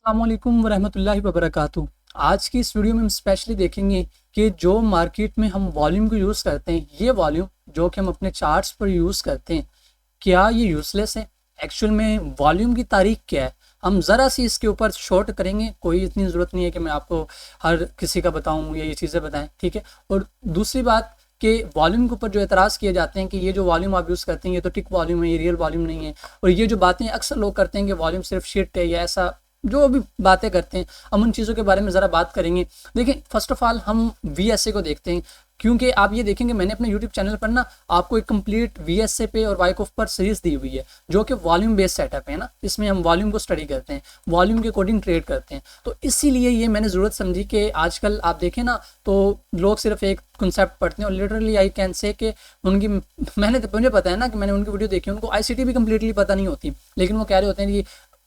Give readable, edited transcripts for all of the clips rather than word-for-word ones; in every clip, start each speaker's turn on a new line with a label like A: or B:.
A: अस्सलामुअलैकुम वरहमतुल्लाहि वबरकातुहू। आज की इस वीडियो में हम स्पेशली देखेंगे कि जो मार्केट में हम वॉल्यूम को यूज़ करते हैं, ये वॉल्यूम जो कि हम अपने चार्ट्स पर यूज़ करते हैं, क्या ये यूज़लेस है? एक्चुअल में वॉल्यूम की तारीख क्या है? हम ज़रा सी इसके ऊपर शॉर्ट करेंगे। कोई इतनी ज़रूरत नहीं है कि मैं आपको हर किसी का बताऊँ या ये चीज़ें बताएं, ठीक है। और दूसरी बात कि वॉल्यूम के ऊपर जो एतराज़ किए जाते हैं कि ये जो वॉल्यूम आप यूज़ करते हैं ये तो टिक वॉल्यूम है, ये रियल वॉल्यूम नहीं है। और ये जो बातें अक्सर लोग करते हैं कि वॉल्यूम सिर्फ शिट है या ऐसा जो भी बातें करते हैं, हम उन चीज़ों के बारे में ज़रा बात करेंगे। देखिए, फर्स्ट ऑफ ऑल हम वीएसए को देखते हैं, क्योंकि आप ये देखेंगे मैंने अपने यूट्यूब चैनल पर ना आपको एक कंप्लीट वीएसए पे और वाइकॉफ पर सीरीज दी हुई है जो कि वॉल्यूम बेस्ड सेटअप है ना। इसमें हम वॉल्यूम को स्टडी करते हैं, वॉल्यूम के अकॉर्डिंग ट्रेड करते हैं। तो इसीलिए ये मैंने ज़रूरत समझी कि आजकल आप देखें ना तो लोग सिर्फ एक कंसेप्ट पढ़ते हैं और लिटरली आई कैन से कि उनकी मुझे पता है ना कि मैंने उनकी वीडियो देखी, उनको आईसीटी भी कंप्लीटली पता नहीं होती, लेकिन वो कह रहे होते हैं कि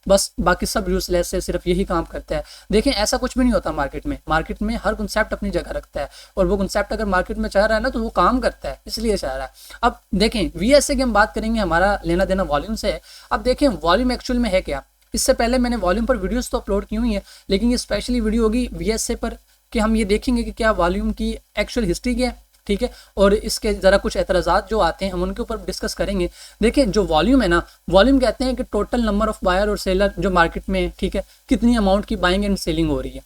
A: बस बाकी सब यूजलेस है, सिर्फ यही काम करता है। देखें, ऐसा कुछ भी नहीं होता। मार्केट में हर कंसेप्ट अपनी जगह रखता है और वो कंसेप्ट अगर मार्केट में चल रहा है ना तो वो काम करता है, इसलिए चल रहा है। अब देखें, वीएसए की हम बात करेंगे, हमारा लेना देना वॉल्यूम से है। अब देखें वॉल्यूम एक्चुअल में है क्या। इससे पहले मैंने वॉल्यूम पर वीडियोस तो अपलोड की हुई है, लेकिन ये स्पेशली वीडियो होगी वीएसए पर कि हम ये देखेंगे कि क्या वॉल्यूम की एक्चुअल हिस्ट्री क्या है, ठीक है। और इसके ज़रा कुछ एतराज़ात जो आते हैं हम उनके ऊपर डिस्कस करेंगे। देखिए, जो वॉल्यूम है ना, वॉल्यूम कहते हैं कि टोटल नंबर ऑफ बायर और सेलर जो मार्केट में, ठीक है, कितनी अमाउंट की बाइंग एंड सेलिंग हो रही है,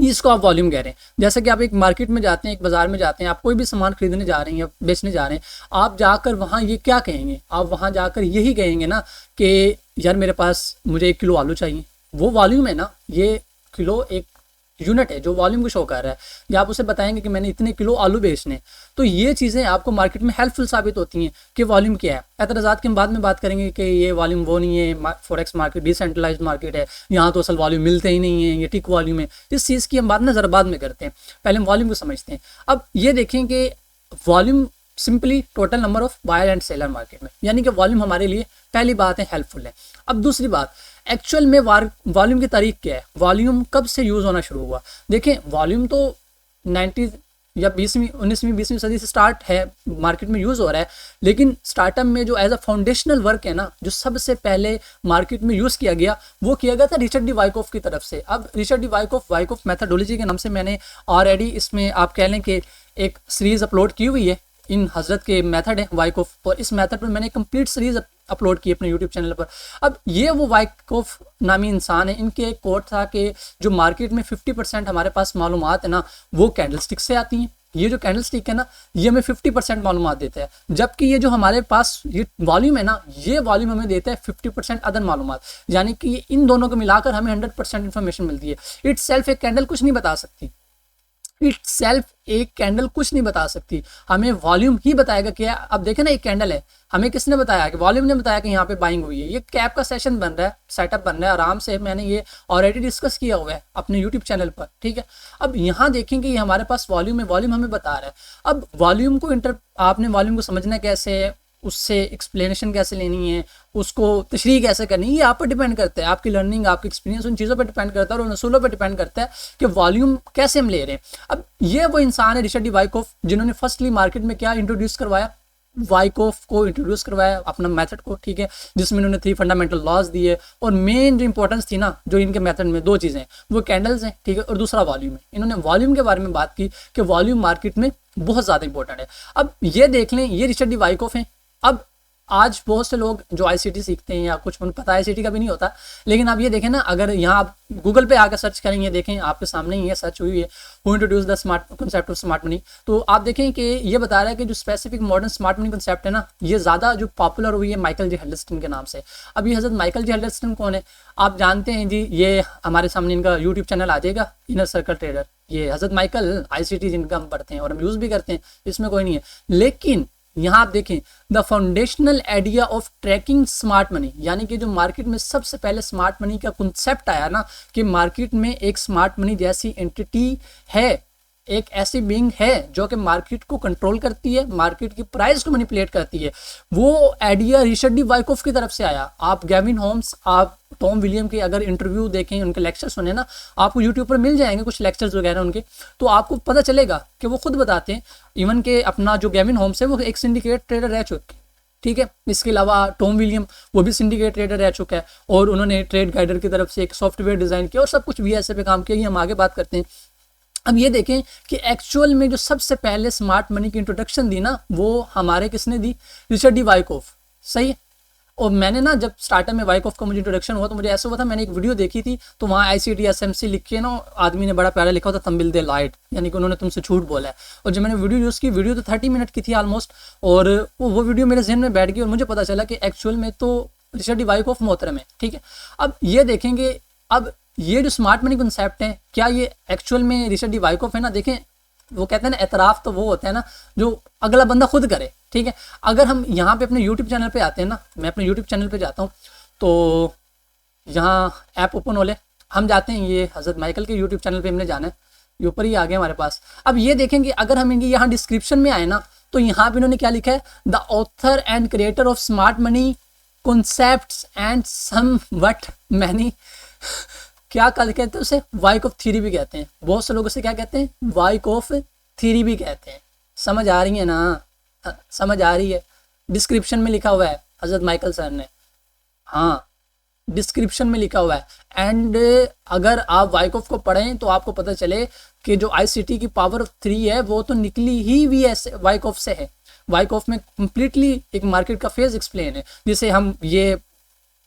A: इसको आप वॉल्यूम कह रहे हैं। जैसे कि आप एक मार्केट में जाते हैं, एक बाजार में जाते हैं, आप कोई भी सामान खरीदने जा रहे हैं या बेचने जा रहे हैं, आप जाकर वहाँ ये क्या कहेंगे? आप वहाँ जाकर यही कहेंगे ना कि यार मेरे पास मुझे 1 किलो आलू चाहिए। वो वॉल्यूम है ना, ये किलो एक यूनिट है जो वॉल्यूम को शो कर रहा है। या आप उसे बताएंगे कि मैंने इतने किलो आलू बेचने, तो ये चीज़ें आपको मार्केट में हेल्पफुल साबित होती हैं कि वॉल्यूम क्या है। एतराज़ात के हम बाद में बात करेंगे कि ये वॉल्यूम वो नहीं है, फॉरेक्स मार्केट डिसेंट्रलाइज्ड मार्केट है, यहाँ तो असल वॉल्यूम मिलते ही नहीं है, ये टिक वॉल्यूम है। इस चीज़ की हम बात ना ज़रा बाद में करते हैं, पहले हम वॉल्यूम को समझते हैं। अब ये देखें कि volume simply total number of buyer and seller market में, यानी कि वॉल्यूम हमारे लिए पहली बात है हेल्पफुल है। अब दूसरी बात, एक्चुअल में वॉल्यूम की तारीख क्या है, वॉल्यूम कब से यूज़ होना शुरू हुआ। देखें, वॉल्यूम तो 90 या 19वीं सदी से स्टार्ट है, मार्केट में यूज़ हो रहा है। लेकिन स्टार्टअप में जो एज अ फाउंडेशनल वर्क है ना, जो सबसे पहले मार्केट में यूज़ किया गया, वो किया गया था रिचर्ड डी वाइकॉफ की तरफ से। अब रिचर्ड डी वाइकॉफ मेथडोलॉजी के नाम से मैंने ऑलरेडी इसमें आप कह लें कि एक सीरीज़ अपलोड की हुई है। इन हजरत के मेथड है वाइकॉफ, और इस मेथड पर मैंने कंप्लीट सीरीज अपलोड की अपने यूट्यूब चैनल पर। अब ये वो वाइकॉफ नामी इंसान है, इनके एक कोट था कि जो मार्केट में 50% हमारे पास मालूमात है ना, वो कैंडलस्टिक से आती हैं। ये जो कैंडलस्टिक है ना, ये हमें 50% मालूमात देता है, जबकि ये जो हमारे पास ये वॉल्यूम है ना, ये वॉल्यूम हमें देता है 50% अदर मालूमात। यानी कि इन दोनों को मिलाकर हमें 100% इन्फॉर्मेशन मिलती है। इट सेल्फ एक कैंडल कुछ नहीं बता सकती, एक कैंडल कुछ नहीं बता सकती, हमें वॉल्यूम ही बताएगा क्या। अब देखें ना, एक कैंडल है, हमें किसने बताया कि वॉल्यूम ने बताया कि यहाँ पे बाइंग हुई है। ये कैप का सेशन बन रहा है, सेटअप बन रहा है आराम से, मैंने ये ऑलरेडी डिस्कस किया हुआ है अपने यूट्यूब चैनल पर, ठीक है। अब यहाँ देखेंगे ये हमारे पास वॉल्यूम है, वॉल्यूम हमें बता रहा है। अब वॉल्यूम को आपने वॉल्यूम को समझना कैसे है, उससे एक्सप्लेनेशन कैसे लेनी है, उसको तशरीह कैसे करनी है, ये आप पर डिपेंड करता है। आपकी लर्निंग, आपकी एक्सपीरियंस उन चीज़ों पर डिपेंड करता है और उन असूलों पर डिपेंड करता है कि वॉल्यूम कैसे हम ले रहे हैं। अब ये वो इंसान है रिचर्ड डी वाइकॉफ, जिन्होंने फर्स्टली मार्केट में क्या इंट्रोड्यूस करवाया, वाइकॉफ को इंट्रोड्यूस करवाया अपना मेथड को, ठीक है, जिसमें उन्होंने 3 फंडामेंटल लॉज दिए। और मेन जो इंपॉर्टेंस थी ना जो इनके मेथड में, 2 चीज़ें, वो कैंडल्स हैं, ठीक है, और दूसरा वॉल्यूम है। इन्होंने वॉल्यूम के बारे में बात की कि वॉल्यूम मार्केट में बहुत ज़्यादा इंपॉर्टेंट है। अब ये देख लें, ये रिचर्ड डी वाइकॉफ हैं। अब आज बहुत से लोग जो आईसीटी सीखते हैं या कुछ उन्हें पता आईसीटी का भी नहीं होता, लेकिन आप ये देखें ना, अगर यहाँ आप गूगल पे आकर सर्च करेंगे, देखें आपके सामने ही है, सर्च हुई है, who introduce the smart concept of smart money, तो आप देखें कि ये बता रहा है कि जो specific modern smart money concept है ना, ये ज़्यादा जो पॉपुलर हुई है माइकल जे हेडलस्टन के नाम से। अब ये हजरत माइकल जे हेडलस्टन कौन है, आप जानते हैं जी, ये हमारे सामने इनका यूट्यूब चैनल आ जाएगा, इनर सर्कल ट्रेडर। ये हजरत माइकल आईसीटी जिनका हम पढ़ते हैं और हम यूज़ भी करते हैं, इसमें कोई नहीं है। लेकिन यहाँ आप देखें, the foundational idea of tracking smart money, यानी कि जो मार्केट में सबसे पहले स्मार्ट मनी का कंसेप्ट आया ना, कि मार्केट में एक स्मार्ट मनी जैसी एंटिटी है, एक ऐसी बीइंग है जो कि मार्केट को कंट्रोल करती है, मार्केट की प्राइस को मैनिपुलेट करती है। वो आइडिया रिचर्ड डी वाइकॉफ की तरफ से आया। आप गेविन होम्स, आप टॉम विलियम के अगर इंटरव्यू देखें, उनके लेक्चर सुने ना, आपको यूट्यूब पर मिल जाएंगे कुछ लेक्चर्स वगैरह उनके, तो आपको पता चलेगा कि वो खुद बताते हैं। इवन के अपना जो गेविन होम्स है वो एक सिंडिकेट ट्रेडर रह चुके, ठीक है। इसके अलावा टॉम विलियम, वो भी सिंडिकेट ट्रेडर रह चुका है और उन्होंने ट्रेड गाइडर की तरफ से एक सॉफ्टवेयर डिज़ाइन किया और सब कुछ VSA पे काम किया। ये हम आगे बात करते हैं। अब ये देखें कि एक्चुअल में जो सबसे पहले स्मार्ट मनी की इंट्रोडक्शन दी ना, वो हमारे किसने दी? रिचर्ड डी वाइकॉफ, सही है। और मैंने ना जब स्टार्टअप में वाइकॉफ का मुझे इंट्रोडक्शन हुआ तो मुझे ऐसा हुआ था, मैंने एक वीडियो देखी थी तो वहाँ ICT SMC लिख के ना आदमी ने बड़ा प्यारा लिखा होता तमिल दे लाइट, यानी कि उन्होंने तुमसे झूठ बोला है। और जब मैंने वीडियो यूज़ की, वीडियो तो 30 मिनट की थी ऑलमोस्ट, और वो वीडियो मेरे जहन में बैठ गई और मुझे पता चला कि एक्चुअल में तो रिचर्ड डी वाइकॉफ मोहतरम है, ठीक है। अब ये देखेंगे, अब ये जो स्मार्ट मनी कंसेप्ट है, क्या ये एक्चुअल में रिचर्ड डी वाइकॉफ है ना? देखें, वो कहते हैं ना, एतराफ़ तो वो होता है ना जो अगला बंदा खुद करे, ठीक है। अगर हम यहाँ पे अपने यूट्यूब चैनल पे आते हैं ना, मैं अपने यूट्यूब चैनल पे जाता हूँ तो यहाँ ऐप ओपन हो ले, हम जाते हैं, ये हज़रत माइकल के यूट्यूब चैनल पे हमने जाना है, ये ऊपर ही आ गया हमारे पास। अब ये देखेंगे, अगर हम इनकी यहाँ डिस्क्रिप्शन में आए ना तो यहाँ पे इन्होंने क्या लिखा है? The author and creator of smart money concepts and somewhat many क्या कल कहते हैं उसे? वाइकॉफ थ्योरी भी कहते हैं। बहुत से लोग उसे क्या कहते हैं? वाइकॉफ थ्योरी भी कहते हैं। समझ आ रही है ना? समझ आ रही है? डिस्क्रिप्शन में लिखा हुआ है हजरत माइकल सर ने, हाँ डिस्क्रिप्शन में लिखा हुआ है। एंड अगर आप वाइकॉफ को पढ़ें तो आपको पता चले कि जो ICT की पावर ऑफ 3 है वो तो निकली ही VSA वाइकॉफ से है। वाइकॉफ में कंप्लीटली एक मार्केट का फेज एक्सप्लेन है। जैसे हम ये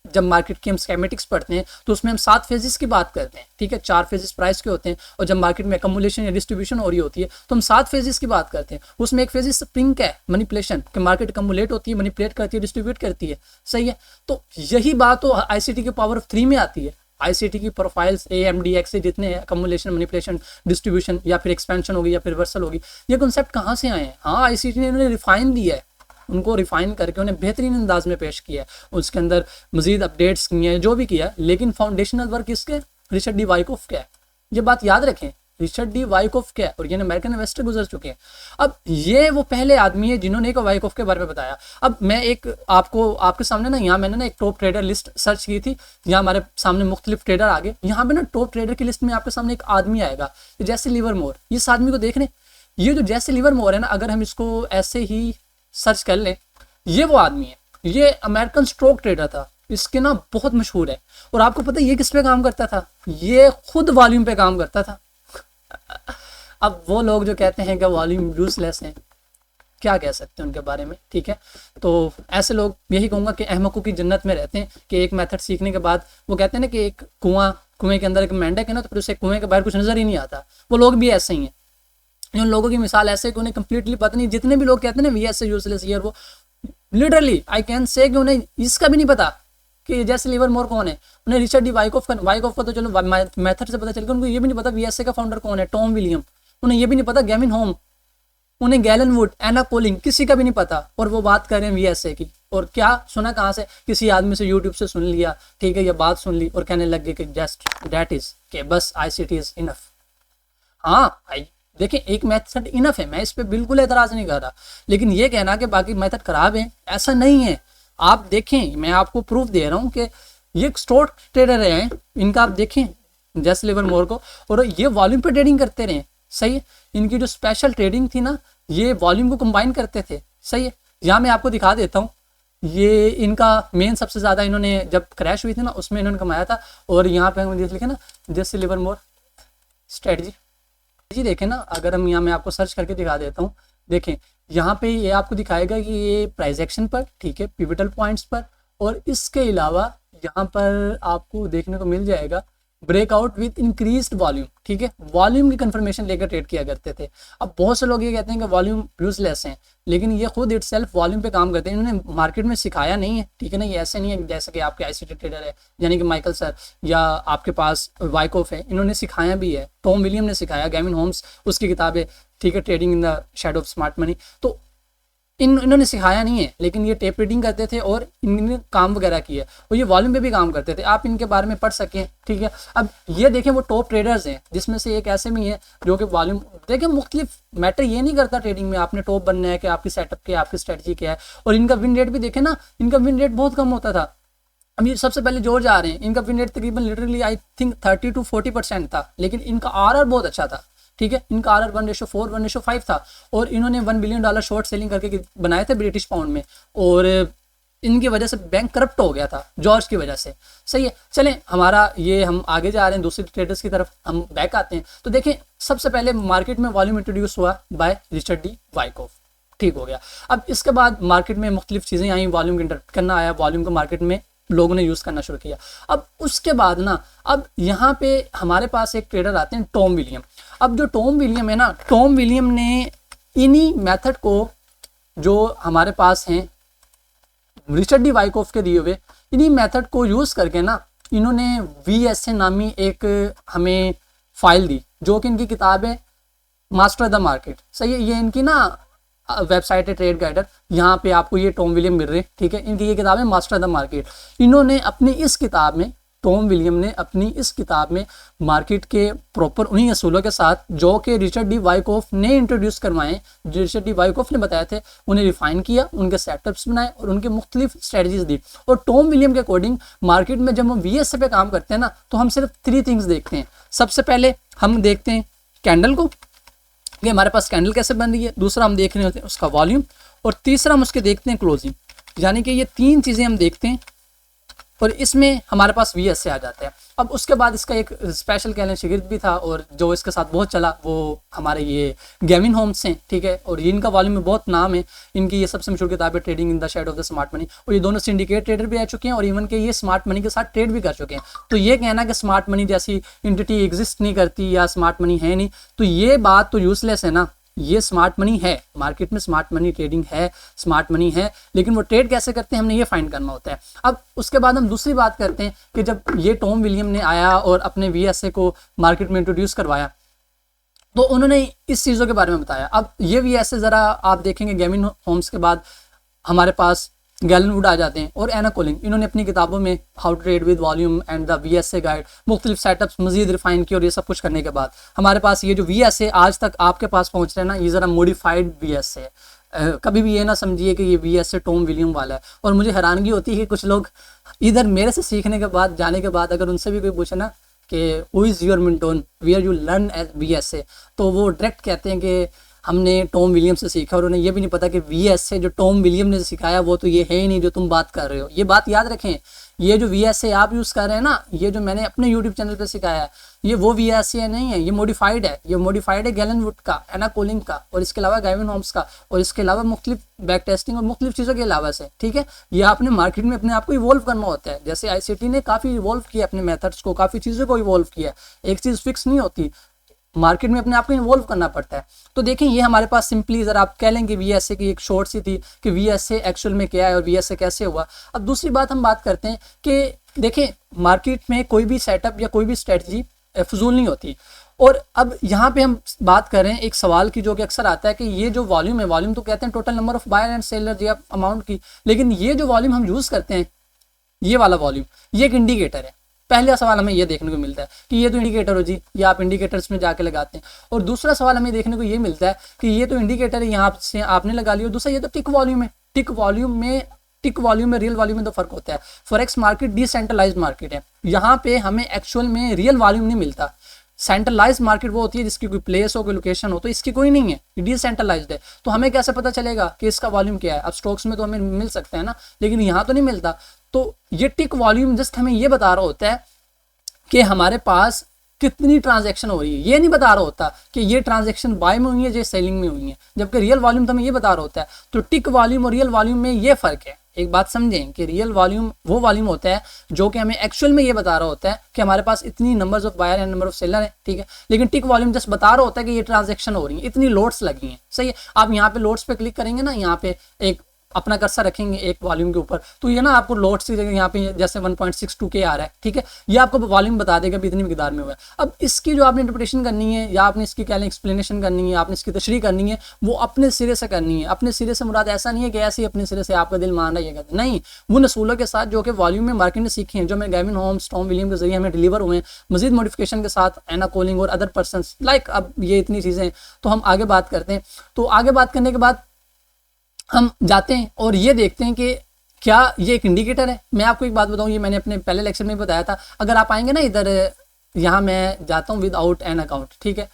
A: जब मार्केट की हम स्कीमेटिक्स पढ़ते हैं तो उसमें हम 7 फेजेस की बात करते हैं, ठीक है। 4 फेजेस प्राइस के होते हैं और जब मार्केट में अकमुलेशन या डिस्ट्रीब्यूशन हो रही होती है तो हम 7 फेजेस की बात करते हैं। उसमें एक फेज स्प्रिंग का है, मैनिपुलेशन, कि मार्केट अकमुलेट होती है, मैनिपुलेट करती है, डिस्ट्रीब्यूट करती है, सही है। तो यही बात तो ICT के पावर ऑफ 3 में आती है। ICT की प्रोफाइल्स AMDX से जितने हैं, अकमुलेशन, मैनिपुलेशन, डिस्ट्रीब्यूशन या फिर एक्सपेंशन होगी या फिर रिवर्सल होगी, ये कॉन्सेप्ट कहाँ से आए हैं? हाँ, ICT ने इन्होंने रिफाइन दिया है, उनको रिफाइन करके उन्हें बेहतरीन अंदाज में पेश किया है, उसके अंदर मजीद अपडेट्स किए हैं, जो भी किया, लेकिन फाउंडेशनल वर्क इसके रिचर्ड डी वाइकॉफ का है। ये बात याद रखें, रिचर्ड डी वाइकॉफ क्या है, और ये अमेरिकन इन्वेस्टर गुजर चुके हैं। अब ये वो पहले आदमी है जिन्होंने एक वाइकॉफ के बारे में बताया। अब मैं एक आपको आपके सामने ना, यहाँ मैंने ना एक टॉप ट्रेडर लिस्ट सर्च की थी, यहाँ हमारे सामने मुख्तलिफ ट्रेडर आ गए। यहाँ पे ना टॉप ट्रेडर की लिस्ट में आपके सामने एक आदमी आएगा, जैसे लिवरमोर। इस आदमी को देख रहे, ये जो जैसे लिवरमोर है ना, अगर हम इसको ऐसे ही सर्च कर लें, ये वो आदमी है, ये अमेरिकन स्टॉक ट्रेडर था, इसके ना बहुत मशहूर है। और आपको पता है ये किस पे काम करता था? ये खुद वॉल्यूम पे काम करता था। अब वो लोग जो कहते हैं कि वॉल्यूम यूजलेस हैं, क्या कह सकते हैं उनके बारे में, ठीक है। तो ऐसे लोग, यही कहूँगा कि अहमकों की जन्नत में रहते हैं, कि एक मेथड सीखने के बाद वो कहते हैं ना कि एक कुएं के अंदर एक मेंढक है ना, तो फिर उसे कुएं के बाहर कुछ नजर ही नहीं आता। वो लोग भी ऐसे ही हैं। उन लोगों की मिसाल ऐसे कि उन्हें कंप्लीटली पता नहीं, जितने भी लोग कहते हैं ना VSA यूजलेस ईयर, वो लिटरली आई कैन से कि उन्हें इसका भी नहीं पता कि जैसे लिवरमोर कौन है। उन्हें रिचर्ड डी वाइकॉफ का तो चलो मेथड से पता चल गया, उनको ये भी नहीं पता VSA का फाउंडर कौन है, टॉम विलियम। उन्हें ये भी नहीं पता गेविन होम, उन्हें गैलन वुड, एना कोलिंग, किसी का भी नहीं पता। और वो बात कर रहे हैं VSA की। और क्या सुना कहाँ से? किसी आदमी से यूट्यूब से सुन लिया, ठीक है, ये बात सुन ली और कहने लग गए कि जस्ट दैट इज के बस ICT इज इनफ। हाँ देखिए, एक मेथड इनफ है, मैं इस पर बिल्कुल एतराज नहीं कर रहा, लेकिन ये कहना कि बाकी मेथड खराब है, ऐसा नहीं है। आप देखें, मैं आपको प्रूफ दे रहा हूँ कि ये स्टॉक ट्रेडर हैं, इनका आप देखें जैसे लिवरमोर को, और ये वॉल्यूम पे ट्रेडिंग करते रहे, सही है। इनकी जो स्पेशल ट्रेडिंग थी ना, ये वॉल्यूम को कंबाइन करते थे, सही है। यहाँ मैं आपको दिखा देता हूँ, ये इनका मेन सबसे ज़्यादा इन्होंने जब क्रैश हुई थी ना, उसमें इन्होंने कमाया था। और यहाँ पे हम लिखे ना जैसे लिवरमोर स्ट्रेटजी जी, देखें ना, अगर हम यहाँ मैं आपको सर्च करके दिखा देता हूँ, देखें यहाँ पे ये आपको दिखाएगा कि ये प्राइस एक्शन पर, ठीक है, पिवटल पॉइंट्स पर, और इसके अलावा यहाँ पर आपको देखने को मिल जाएगा ब्रेकआउट विद इंक्रीज्ड वॉल्यूम, ठीक है। वॉल्यूम की कंफर्मेशन लेकर ट्रेड किया करते थे। अब बहुत से लोग ये कहते हैं कि वॉल्यूम यूजलेस हैं, लेकिन ये खुद इटसेल्फ वॉल्यूम पे काम करते हैं। इन्होंने मार्केट में सिखाया नहीं है, ठीक है ना। ये ऐसे नहीं है जैसे कि आपके ICT ट्रेडर है, यानी कि माइकल सर, या आपके पास वाइकॉफ है, इन्होंने सिखाया भी है। टॉम विलियम ने सिखाया, गेविन होम्स, उसकी किताब है, ठीक है, trading in the shadow of smart money. तो इन्होंने सिखाया नहीं है, लेकिन ये टेप रीडिंग करते थे और इन्होंने काम वगैरह किया, और ये वॉल्यूम पे भी काम करते थे। आप इनके बारे में पढ़ सकें, ठीक है। अब ये देखें, वो टॉप ट्रेडर्स हैं, जिसमें से एक ऐसे भी है जो कि वॉल्यूम देखें, मुख्तलिफ मैटर ये नहीं करता ट्रेडिंग में आपने टॉप बनना है कि आपकी सेटअप क्या है, आपकी स्ट्रेटजी क्या है। और इनका विन रेट भी देखें ना, इनका विन रेट बहुत कम होता था। अब ये सबसे पहले जॉर्ज आ रहे हैं, इनका विन रेट तकरीबन लिटरली आई थिंक 30 to 40% था, लेकिन इनका RR बहुत अच्छा था। ठीक है, इनका RR 1:4 1:5 था और इन्होंने $1 बिलियन शॉर्ट सेलिंग करके बनाए थे ब्रिटिश पाउंड में, और इनकी वजह से बैंक करप्ट हो गया था जॉर्ज की वजह से। सही है, चलें हमारा ये हम आगे जा रहे हैं दूसरे ट्रेडर्स की तरफ, हम बैक आते हैं। तो देखें सबसे पहले मार्केट में वॉल्यूम इंट्रोड्यूस हुआ बाय रिचर्ड डी वाइकॉफ, ठीक हो गया। अब इसके बाद मार्केट में मुख्तलिफ चीज़ें आई, वॉल्यूम इंटरप्ट करना आया, वॉल्यूम को मार्केट में लोगों ने यूज़ करना शुरू किया। अब उसके बाद ना, अब यहाँ पे हमारे पास एक ट्रेडर आते हैं टॉम विलियम। अब जो टॉम विलियम है ना, टॉम विलियम ने इन्हीं मेथड को जो हमारे पास हैं रिचर्ड डी वाइकॉफ के दिए हुए, इन्हीं मेथड को यूज़ करके ना इन्होंने VSA नामी एक हमें फाइल दी, जो कि इनकी किताब है मास्टर द मार्केट। सही है, ये इनकी ना वेबसाइट है ट्रेड गाइडर, यहाँ पे आपको ये टॉम विलियम मिल रहे हैं, ठीक है। इनकी ये किताब है मास्टर द मार्केट। इन्होंने अपनी इस किताब में, टॉम विलियम ने अपनी इस किताब में मार्केट के प्रॉपर उन्हीं असूलों के साथ जो कि रिचर्ड डी वाइकॉफ ने इंट्रोड्यूस करवाए, जो रिचर्ड डी वाइकॉफ ने बताए थे, उन्हें रिफाइन किया, उनके सेटअप्स बनाए और उनके मुख्तलिफ स्ट्रेटजीज दी। और टॉम विलियम के अकॉर्डिंग मार्केट में जब हम VSA पे काम करते हैं ना, तो हम सिर्फ 3 थिंग्स देखते हैं। सबसे पहले हम देखते हैं कैंडल को, कि हमारे पास कैंडल कैसे बन रही है, दूसरा हम देख रहे होते हैं उसका वॉल्यूम, और तीसरा हम उसके देखते हैं क्लोजिंग। यानी कि ये 3 चीज़ें हम देखते हैं और इसमें हमारे पास VSA आ जाता है। अब उसके बाद इसका एक स्पेशल कह लें शिगिर्द भी था और जो इसके साथ बहुत चला वो हमारे ये गेविन होम्स हैं, ठीक है। और ये इनका वॉल्यूम में बहुत नाम है, इनकी ये सबसे मशहूर किताब है trading in the shade of the smart money, और ये दोनों सिंडिकेट ट्रेडर भी आ चुके हैं और इवन के ये स्मार्ट मनी के साथ ट्रेड भी कर चुके हैं। तो ये कहना कि स्मार्ट मनी जैसी इंटिटी एग्जिस्ट नहीं करती या स्मार्ट मनी है नहीं, तो ये बात तो यूजलेस है ना। ये स्मार्ट मनी है, मार्केट में स्मार्ट मनी ट्रेडिंग है, स्मार्ट मनी है, लेकिन वो ट्रेड कैसे करते हैं हमने ये फाइंड करना होता है। अब उसके बाद हम दूसरी बात करते हैं कि जब ये टॉम विलियम ने आया और अपने VSA को मार्केट में इंट्रोड्यूस करवाया, तो उन्होंने इस चीज़ों के बारे में बताया। अब ये VSA ज़रा आप देखेंगे गेविन होम्स के बाद हमारे पास गैलन वुड आ जाते हैं और एना कोलिंग। इन्होंने अपनी किताबों में how to trade with volume and the VSA guide मुख्तलिफ सेटअप्स मजीद रिफाइन किए, और ये सब कुछ करने के बाद हमारे पास ये जो VSA आज तक आपके पास पहुंच रहे हैं ना, ये ज़रा मॉडिफाइड VSA है। कभी भी ये ना समझिए कि ये VSA टॉम विलियम वाला है। और मुझे हैरानगी होती है कि कुछ लोग इधर मेरे से सीखने के बाद, जाने के बाद, अगर उनसे भी कोई पूछे ना कि who is your mentor, where you learn as VSA, तो वो डायरेक्ट कहते हैं कि हमने टॉम विलियम से सीखा, और उन्हें ये भी नहीं पता कि VSA जो टॉम विलियम ने सिखाया वो तो ये है ही नहीं जो तुम बात कर रहे हो। ये बात याद रखें, ये जो VSA आप यूज़ कर रहे हैं ना, ये जो मैंने अपने YouTube चैनल पे सिखाया है, ये वो VSA नहीं है, ये मॉडिफाइड है। ये मॉडिफाइड है गैलन वुड का, एना कोलिंग का, और इसके अलावा गेविन होम्स का, और इसके अलावा मुख्तलिफ बैक टेस्टिंग और मुख्तलिफ चीज़ों के अलावा से, ठीक है। ये आपने मार्केट में अपने आप को इवॉल्व करना होता है। जैसे ICT ने काफ़ी इवॉल्व किया अपने मेथड्स को, काफ़ी चीज़ों को इवॉल्व किया। एक चीज़ फिक्स नहीं होती, मार्केट में अपने आप को इन्वॉल्व करना पड़ता है। तो देखें ये हमारे पास सिंपली ज़रा आप कह लेंगे VSA की एक शॉर्ट सी थी कि VSA एक्चुअल में क्या है और VSA कैसे हुआ। अब दूसरी बात हम बात करते हैं कि देखें मार्केट में कोई भी सेटअप या कोई भी स्ट्रेटजी फजूल नहीं होती। और अब यहाँ पे हम बात कर रहे हैं एक सवाल की जो कि अक्सर आता है कि ये जो वॉल्यूम है, वॉल्यूम तो कहते हैं total number of buyer and seller या अमाउंट की, लेकिन ये जो वॉल्यूम हम यूज़ करते हैं, ये वाला वॉल्यूम, ये एक इंडिकेटर है। पहला सवाल हमें ये देखने को मिलता है कि ये तो इंडिकेटर हो जी, ये आप इंडिकेटर्स में जाके लगाते हैं। और दूसरा सवाल हमें देखने को ये मिलता है कि ये तो इंडिकेटर है, यहाँ से आपने लगा लिया। दूसरा ये तो टिक वॉल्यूम है। टिक वॉल्यूम में रियल वॉल्यूम में तो फर्क होता है। फॉरेक्स मार्केट डिसेंट्रलाइज्ड मार्केट है, यहाँ पे हमें एक्चुअल में रियल वॉल्यूम नहीं मिलता। सेंट्रलाइज्ड मार्केट वो होती है जिसकी कोई प्लेस हो, कोई लोकेशन हो, तो इसकी कोई नहीं है, डिसेंट्रलाइज्ड है। तो हमें कैसे पता चलेगा कि इसका वॉल्यूम क्या है? अब स्टॉक्स में तो हमें मिल सकता है ना, लेकिन यहाँ तो नहीं मिलता। तो ये टिक वॉल्यूम जस्ट हमें ये बता रहा होता है कि हमारे पास कितनी ट्रांजैक्शन हो रही है, ये नहीं बता रहा होता कि ये ट्रांजैक्शन बाय में हुई है या सेलिंग में हुई है, जबकि रियल वॉल्यूम तो हमें ये बता रहा होता है। तो टिक वॉल्यूम और रियल वॉल्यूम में ये फर्क है। एक बात समझें कि रियल वॉल्यूम वो वॉल्यूम होता है जो कि हमें एक्चुअल में ये बता रहा होता है कि हमारे पास इतनी numbers of buyer and number of seller है, ठीक है। लेकिन टिक वॉल्यूम जस्ट बता रहा होता है कि ये ट्रांजैक्शन हो रही है, इतनी लोड्स लगी हैं, सही है। आप यहाँ पे लोड्स पे क्लिक करेंगे ना, यहाँ पे एक अपना कर्सर रखेंगे एक वॉल्यूम के ऊपर, तो ये ना आपको लोड्स की जगह यहाँ पे जैसे 1.62K आ रहा है, ठीक है, ये आपको वॉल्यूम बता देगा भी इतनी मिकदार में हुआ है। अब इसकी जो आपने इंटरप्रिटेशन करनी है या आपने इसकी क्या एक्सप्लेनेशन करनी है, आपने इसकी तशरीह करनी है, वो अपने सिरे से करनी है। अपने सिरे से मुराद ऐसा नहीं है कि ऐसे ही अपने सिरे से आपका दिल मान रहा है, नहीं, वो नसूलों के साथ जो कि वॉल्यूम में मार्केट ने सीखे हैं, जो हमें गेविन होम्स, टॉम विलियम के जरिए हमें डिलीवर हुए हैं, मजीद मॉडिफिकेशन के साथ, एना कोलिंग और अदर पर्सन लाइक। अब ये इतनी चीज़ें, तो हम आगे बात करते हैं। तो आगे बात करने के बाद हम जाते हैं और ये देखते हैं कि क्या ये एक इंडिकेटर है। मैं आपको एक बात बताऊं, ये मैंने अपने पहले लेक्चर में बताया था। अगर आप आएंगे ना इधर, यहाँ मैं जाता हूँ विदाउट एन अकाउंट, ठीक है,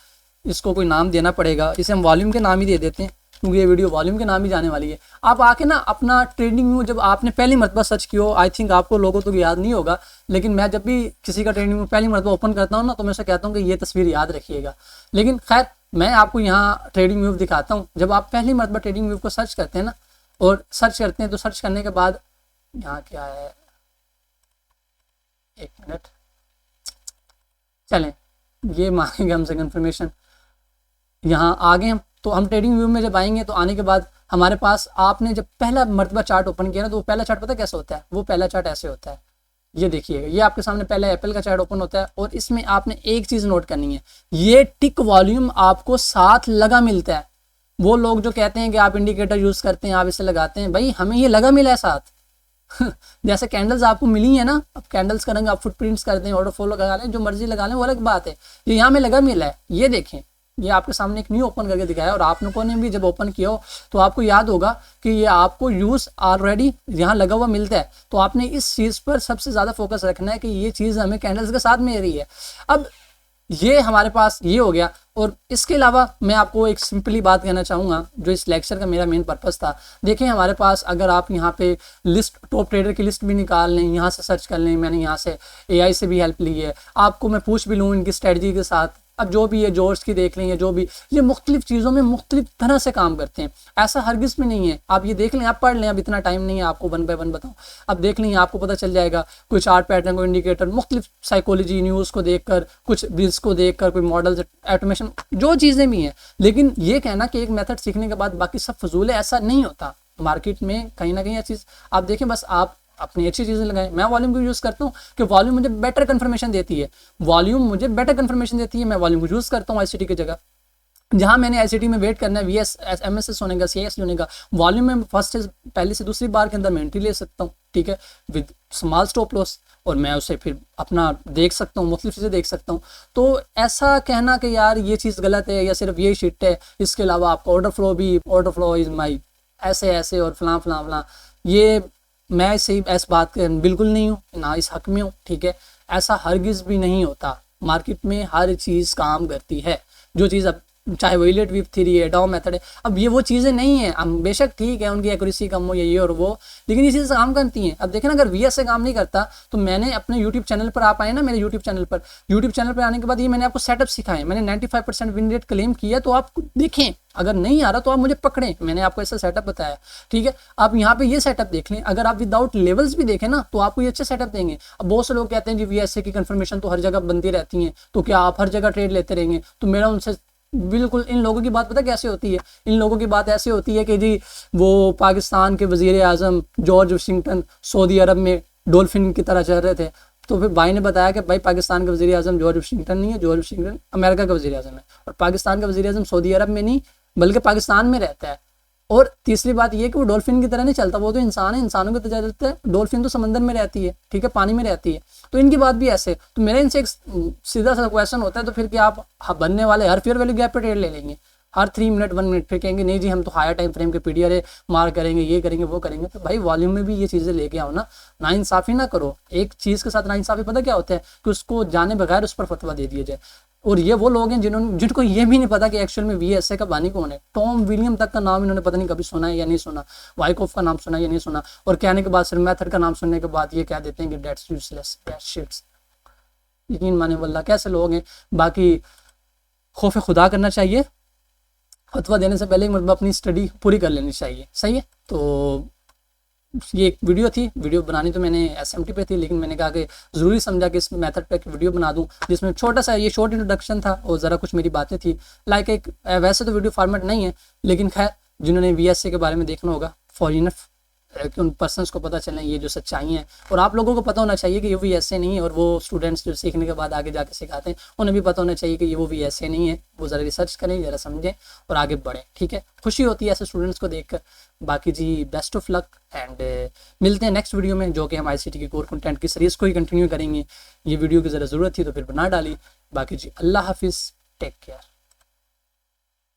A: इसको कोई नाम देना पड़ेगा, इसे हम वॉल्यूम के नाम ही दे देते हैं क्योंकि ये वीडियो वॉल्यूम के नाम ही जाने वाली है। आप आके ना अपना ट्रेडिंग व्यू जब आपने पहली मरतबा सर्च किया हो, आई थिंक आपको लोगों तो याद नहीं होगा, लेकिन मैं जब भी किसी का ट्रेडिंग व्यू पहली मरतबा ओपन करता हूँ ना तो मैं उसे कहता हूँ कि ये तस्वीर याद रखिएगा। लेकिन खैर मैं आपको यहाँ ट्रेडिंग व्यू दिखाता हूँ। जब आप पहली मरतबा ट्रेडिंग व्यू को सर्च करते हैं ना, और सर्च करते हैं तो सर्च करने के बाद यहाँ क्या है, एक मिनट चलें, ये मांगेंगे हमसे कंफर्मेशन। यहाँ आ गए हम, तो हम ट्रेडिंग व्यू में जब आएंगे तो आने के बाद हमारे पास आपने जब पहला मरतबा चार्ट ओपन किया ना, तो वो पहला चार्ट पता कैसे होता है? वो पहला चार्ट ऐसे होता है, ये देखिएगा, ये आपके सामने पहले एप्पल का चार्ट ओपन होता है। और इसमें आपने एक चीज नोट करनी है, ये टिक वॉल्यूम आपको साथ लगा मिलता है। वो लोग जो कहते हैं कि आप इंडिकेटर यूज करते हैं, आप इसे लगाते हैं, भाई हमें ये लगा मिला है साथ। जैसे कैंडल्स आपको मिली है ना, अब कैंडल्स का रंग आप फुटप्रिंट्स करते हैं, ऑर्डर फॉलो लगा लें, जो मर्जी लगा लें, वो अलग बात है। ये यहाँ में लगा मिला है, ये देखें, ये आपके सामने एक न्यू ओपन करके दिखाया। और आप लोगों ने भी जब ओपन किया हो तो आपको याद होगा कि ये आपको यूज ऑलरेडी यहाँ लगा हुआ मिलता है। तो आपने इस चीज पर सबसे ज्यादा फोकस रखना है कि ये चीज हमें कैंडल्स के साथ मिल रही है। अब ये हमारे पास ये हो गया। और इसके अलावा मैं आपको एक सिंपली बात कहना चाहूँगा, जो इस लेक्चर का मेरा मेन पर्पस था। देखें हमारे पास अगर आप यहाँ पे लिस्ट, टॉप ट्रेडर की लिस्ट भी निकाल लें, यहाँ से सर्च कर लें, मैंने यहाँ से AI से भी हेल्प ली है, आपको मैं पूछ भी लूँ इनकी स्ट्रेटजी के साथ, अब जो भी है जॉर्ज की देख लें, या जो भी, ये मुख्तलिफ चीज़ों में मुख्तलिफ तरह से काम करते हैं। ऐसा हरगिज़ भी नहीं है, आप ये देख लें, आप पढ़ लें, अब इतना टाइम नहीं है आपको वन बाय वन बताऊँ, अब देख लें आपको पता चल जाएगा। कोई चार्ट पैटर्न, कोई इंडिकेटर, मुख्तलिफ साइकोलॉजी, न्यूज़ को देख कर, कुछ बिल्स को देख कर, कोई मॉडल्स, ऑटोमेशन, जो चीज़ें भी हैं। लेकिन ये कहना कि एक मेथड सीखने के बाद बाकी सब फजूल है, ऐसा नहीं होता। मार्केट में कहीं ना कहीं ये चीज़ आप देखें, बस आप अपनी अच्छी चीज़ें लगाएं। मैं वॉल्यूम को यूज़ करता हूँ कि वॉल्यूम मुझे बेटर कंफर्मेशन देती है, वॉल्यूम मुझे बेटर कंफर्मेशन देती है, मैं वॉल्यूम को यूज़ करता हूँ आईसीटी की जगह। जहाँ मैंने आईसीटी में वेट करना है, वीएस एमएसएस होने का, सीएस होने का, वॉल्यूम में फर्स्ट पहली से दूसरी बार के अंदर मैं एंट्री ले सकता हूँ, ठीक है, विद स्मॉल स्टॉप लॉस, और मैं उसे फिर अपना देख सकता हूँ, मुख्तलिफ चीज़ें देख सकता हूँ। तो ऐसा कहना कि यार ये चीज़ गलत है या सिर्फ ये शिट है, इसके अलावा आपका ऑर्डर फ्लो भी, ऑर्डर फ्लो इज माई ऐसे ऐसे और फलां फलां फलां, ये मैं सही इस बात के बिल्कुल नहीं हूँ, ना इस हक में हूँ, ठीक है। ऐसा हरगिज़ भी नहीं होता। मार्केट में हर चीज़ काम करती है, जो चीज़ अब चाहे वो इलेट विप थ्री है, डाउ मेथड है, अब ये वो चीज़ें नहीं है। हम बेशक ठीक है उनकी एक्यूरेसी कम हो, ये और वो, लेकिन ये चीज़ें काम करती हैं। अब देखें ना, अगर वीएस से काम नहीं करता तो मैंने अपने यूट्यूब चैनल पर, आप आए ना मेरे यूट्यूब चैनल पर आने के बाद ये मैंने आपको सेटअप सिखाए, मैंने 95% विन रेट क्लेम किया। तो आप देखें, अगर नहीं आ रहा तो आप मुझे पकड़ें, मैंने आपको ऐसा सेटअप बताया, ठीक है। आप यहाँ पे ये सेटअप देख लें, अगर आप विदाउट लेवल्स भी देखें ना तो आपको ये अच्छे सेटअप देंगे। अब बहुत से लोग कहते हैं जी वीएसए की कंफर्मेशन तो हर जगह बनती रहती है, तो क्या आप हर जगह ट्रेड लेते रहेंगे? तो मेरा उनसे बिल्कुल, इन लोगों की बात पता कैसे होती है? इन लोगों की बात ऐसे होती है कि जी वो पाकिस्तान के वजीर आजम जॉर्ज वाशिंगटन सऊदी अरब में डॉल्फिन की तरह चल रहे थे। तो फिर भाई ने बताया कि भाई पाकिस्तान का वजीर आजम जॉर्ज वाशिंगटन नहीं है, जॉर्ज वाशिंगटन अमेरिका का वजीर आजम है, और पाकिस्तान का वजीर आजम सऊदी अरब में नहीं बल्कि पाकिस्तान में रहता है। और तीसरी बात ये कि वो डॉल्फिन की तरह नहीं चलता, वो तो इंसान है, इंसानों की तरह चलता है। डॉल्फिन तो समंदर में रहती है, ठीक है, पानी में रहती है। तो इनकी बात भी ऐसे। तो मेरा इनसे एक सीधा सा क्वेश्चन होता है, तो फिर क्या आप बनने वाले हर फेयर वैल्यू गैप पे ट्रेड ले लेंगे हर 3 मिनट 1 मिनट, फिर कहेंगे नहीं जी हम तो हायर टाइम फ्रेम के पीडीआर मार करेंगे, ये करेंगे वो करेंगे? तो भाई वॉल्यूम में भी ये चीज़ें लेके आओ ना, नाइंसाफ़ी ना करो। एक चीज़ के साथ नाइंसाफ़ी पता क्या होता है कि उसको जाने बगैर उस पर फतवा दे दिया जाए। और ये वो लोग हैं जिनको ये भी नहीं पता कि एक्चुअल में वीएसए का बानी कौन है। टॉम विलियम तक का नाम इन्होंने पता नहीं कभी सुना है या नहीं सुना, वाइकॉफ का नाम सुना है या नहीं सुना, और कहने के बाद सिर्फ मेथड का नाम सुनने के बाद ये कह देते हैं कि डेट्स यूजलेस, दैट्स शिट्स। यकीन माने वल्लाह कैसे लोग हैं। बाकी खौफ खुदा करना चाहिए, फतवा देने से पहले एक मतलब अपनी स्टडी पूरी कर लेनी चाहिए, सही है। तो ये एक वीडियो थी, वीडियो बनानी तो मैंने एसएमटी पे थी, लेकिन मैंने कहा कि ज़रूरी समझा कि इस मेथड पे एक वीडियो बना दूं जिसमें छोटा सा ये शॉर्ट इंट्रोडक्शन था और ज़रा कुछ मेरी बातें थी। लाइक एक वैसे तो वीडियो फॉर्मेट नहीं है, लेकिन खैर जिन्होंने वीएसए के बारे में देखना होगा फॉर इनफ कि उन पर्सनस को पता चले ये जो सच्चाई है, और आप लोगों को पता होना चाहिए कि ये भी ऐसे नहीं है। और वो स्टूडेंट्स जो सीखने के बाद आगे जाके सिखाते हैं उन्हें भी पता होना चाहिए कि ये वो भी ऐसे नहीं है। वो ज़रा रिसर्च करें, ज़रा समझें और आगे बढ़ें, ठीक है। खुशी होती है ऐसे स्टूडेंट्स को देखकर। बाकी जी बेस्ट ऑफ लक एंड मिलते हैं नेक्स्ट वीडियो में, जो कि हम आईसीटी के कोर कंटेंट की सीरीज़ को ही कंटिन्यू करेंगे। ये वीडियो की ज़रा ज़रूरत थी तो फिर बना डाली। बाकी जी अल्लाह हाफिज़, टेक केयर।